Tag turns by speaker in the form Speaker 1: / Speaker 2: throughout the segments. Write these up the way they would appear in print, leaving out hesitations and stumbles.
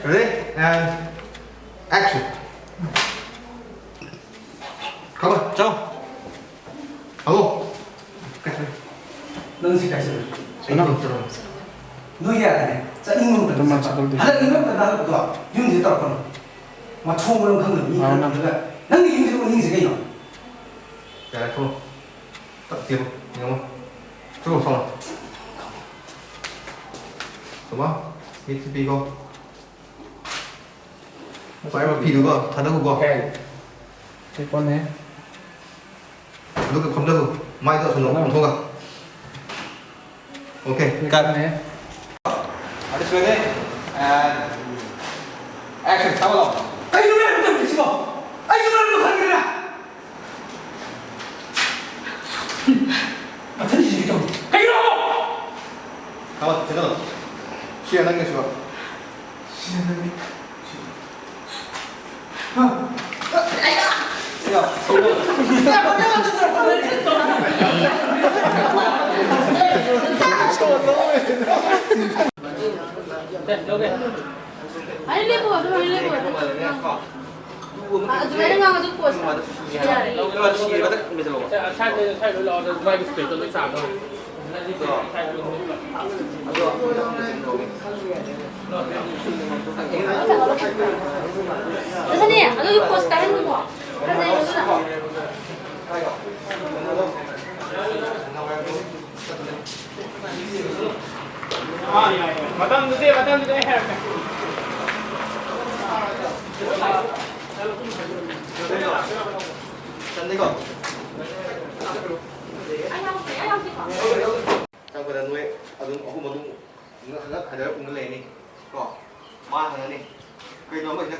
Speaker 1: ready and action. 가봐, 자. 하고.
Speaker 2: 너는 시까지.
Speaker 1: 이놈 들어.
Speaker 2: 너야 돼. 자, 이놈 들어. 하나 이놈 들어 나도 윤지 따라고. 막 총으로 강도 니 그런 거가. 너는 윤지고 인식해 요.
Speaker 1: 자, 손. 딱 뒤로. 이놈. 들어 손. 좋아. 밑에 비고. phải mà phi được không? Thật được không?
Speaker 3: Cái con này.
Speaker 1: Lúc không được. Mai tôi xuống không thôi. Ok.
Speaker 3: Cái con này.
Speaker 1: Are you ready? And action. Come along.
Speaker 2: 아이 놈이 또 미치고. 아이 놈이 또 가기라. 아, 터지지 좀. 가기로.
Speaker 1: 가만, 제대로. 시야 당겨줘.
Speaker 2: 시원하게.
Speaker 1: 야,
Speaker 4: Anh lên bùa, anh lên bùa. À, chúng em đang giúp bùa.
Speaker 5: ใช่รอไม่สเปรย์ตัวที่3เลย
Speaker 4: 선생님, 안 giúp bùa sẽ hết bùa. 선생님, 싫어.
Speaker 5: 맞았는데
Speaker 1: chân đi con.
Speaker 4: Anh không thích.
Speaker 1: Trong cái đợt nuôi, ở đúng có một đúng, nó hay đấy cũng nó lên đi, có ba thằng này, cây nó mình đấy.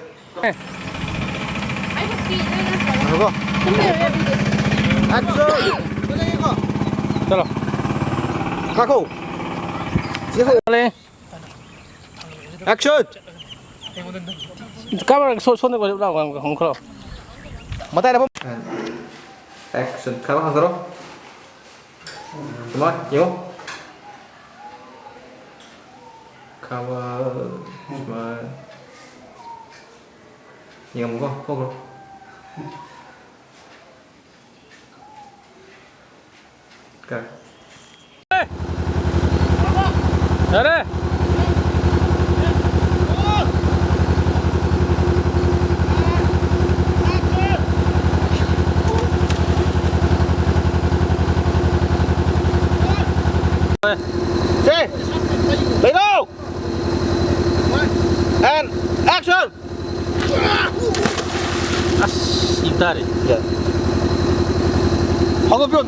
Speaker 4: Anh không kỳ đây.
Speaker 1: Được không?
Speaker 4: Không biết rồi.
Speaker 1: Action. Cái này có.
Speaker 3: Chalo.
Speaker 1: Kako.
Speaker 3: lên.
Speaker 1: Action.
Speaker 3: 까만 손에 걸리라고 한 거.
Speaker 1: Mở tay ra không? Action. Khá bằng rồi đó. Đúng rồi, nhiều không? Cover. Smile. Nhiều không có? Không đâu. Okay.
Speaker 3: 잘해.
Speaker 1: Say, let go. And action.
Speaker 3: 아씨 입다리.
Speaker 1: 허그 필요 없다.